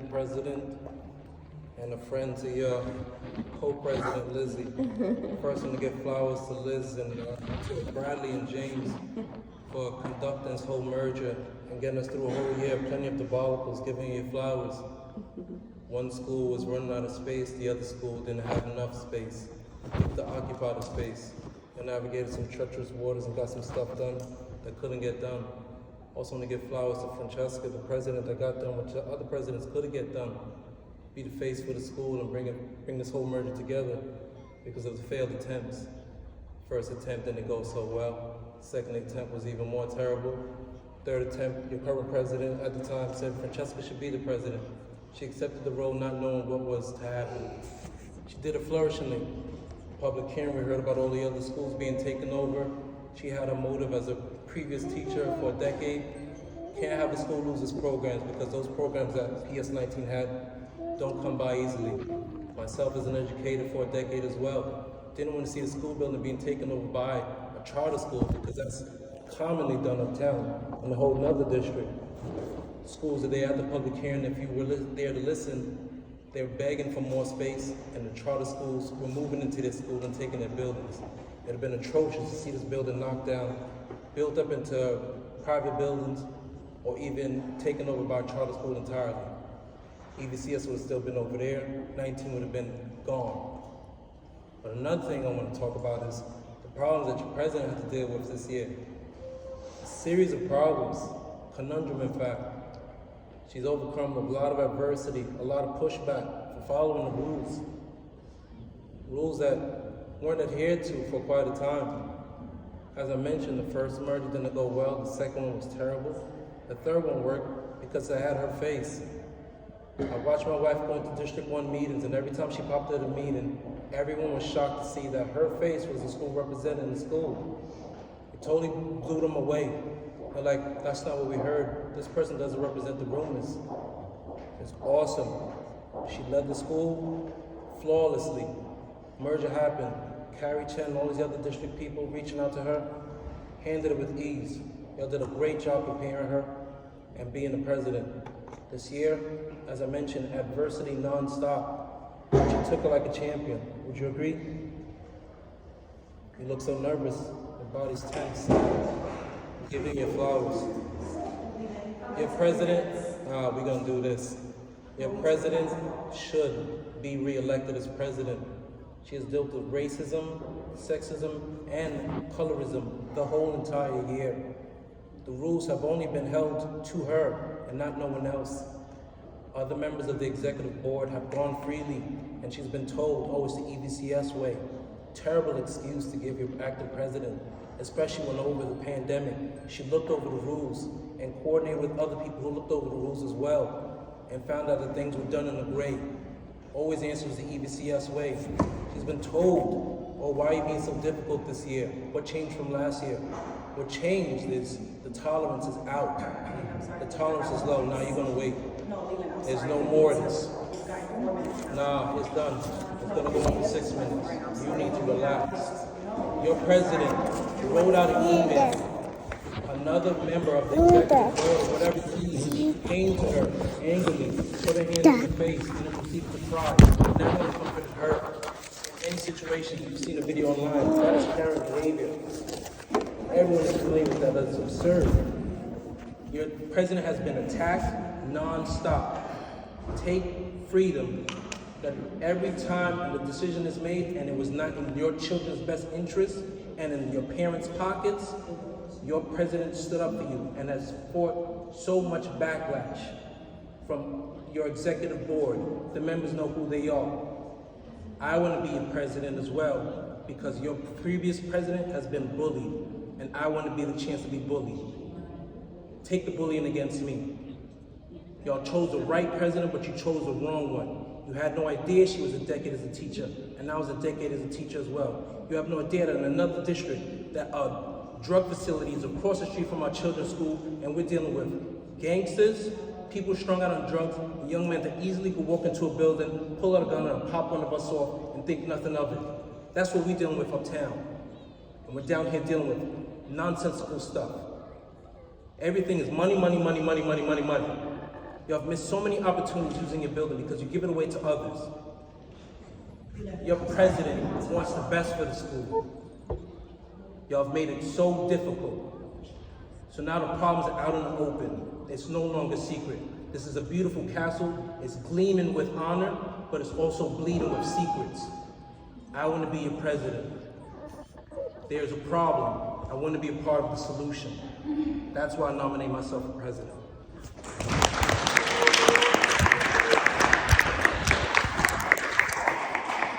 president, and a friend to your co-president, Lizzie. First one to give flowers to Liz and to Bradley and James for conducting this whole merger and getting us through a whole year. Plenty of debaccles, giving you flowers. One school was running out of space, the other school didn't have enough space to occupy the space. And navigated some treacherous waters and got some stuff done that couldn't get done. Also want to give flowers to Francesca, the president that got done what the other presidents couldn't get done. Be the face for the school and bring this whole merger together because of the failed attempts. First attempt didn't go so well. Second attempt was even more terrible. Third attempt, your current president at the time said Francesca should be the president. She accepted the role not knowing what was to happen. She did it flourishingly. Public hearing, we heard about all the other schools being taken over. She had a motive as a previous teacher for a decade. Can't have a school lose its programs because those programs that PS19 had don't come by easily. Myself as an educator for a decade as well. Didn't want to see the school building being taken over by a charter school because that's commonly done uptown in a whole nother district. Schools that they had the public hearing, if you were there to listen, they were begging for more space, and the charter schools were moving into their school and taking their buildings. It would have been atrocious to see this building knocked down, built up into private buildings, or even taken over by a charter school entirely. EVCS would have still been over there, 19 would have been gone. But another thing I want to talk about is the problems that your president had to deal with this year. A series of problems, conundrum in fact. She's overcome a lot of adversity, a lot of pushback for following the rules. Rules that weren't adhered to for quite a time. As I mentioned, the first merger didn't go well, the second one was terrible. The third one worked because I had her face. I watched my wife go into District 1 meetings, and every time she popped at a meeting, everyone was shocked to see that her face was the school representing the school. It totally blew them away. They're like, that's not what we heard. This person doesn't represent the rumors. It's awesome. She led the school flawlessly. Merger happened. Carrie Chen and all these other district people reaching out to her, handled it with ease. Y'all did a great job preparing her and being the president. This year, as I mentioned, adversity non-stop. She took it like a champion. Would you agree? You look so nervous. Your body's tense. Giving your flowers. Your president, we're gonna do this. Your president should be re-elected as president. She has dealt with racism, sexism, and colorism the whole entire year. The rules have only been held to her and not no one else. Other members of the executive board have gone freely, and she's been told, oh, it's the EVCS way. Terrible excuse to give your acting president, especially when over the pandemic. She looked over the rules and coordinated with other people who looked over the rules as well and found out that things were done in a gray. Always answers the EVCS way. She's been told, oh, why are you being so difficult this year? What changed from last year? What changed is the tolerance is out. The tolerance is low. Now you're gonna wait. There's no more of this. Nah, it's done. It's gonna go on for 6 minutes. You need to relax. Your president wrote out an email. Another member of the executive board, whatever he came to her angrily, put her hand in her face, and proceeded to cry. Never comforted her. In any situation, you've seen a video online, that is parent behavior. Everyone is familiar with that. That's absurd. Your president has been attacked non-stop. Take freedom that every time the decision is made and it was not in your children's best interest and in your parents' pockets, your president stood up for you and has fought so much backlash from your executive board. The members know who they are. I want to be a president as well because your previous president has been bullied and I want to be the chance to be bullied. Take the bullying against me. Y'all chose the right president, but you chose the wrong one. You had no idea she was a decade as a teacher, and I was a decade as a teacher as well. You have no idea that in another district, that drug facilities across the street from our children's school, and we're dealing with gangsters, people strung out on drugs, and young men that easily could walk into a building, pull out a gun, and pop one of us off, and think nothing of it. That's what we're dealing with uptown. And we're down here dealing with nonsensical stuff. Everything is money, money, money, money, money, money, money. Y'all have missed so many opportunities using your building because you give it away to others. Your president wants the best for the school. Y'all have made it so difficult. So now the problems are out in the open. It's no longer secret. This is a beautiful castle. It's gleaming with honor, but it's also bleeding with secrets. I want to be your president. There's a problem. I want to be a part of the solution. That's why I nominate myself for president.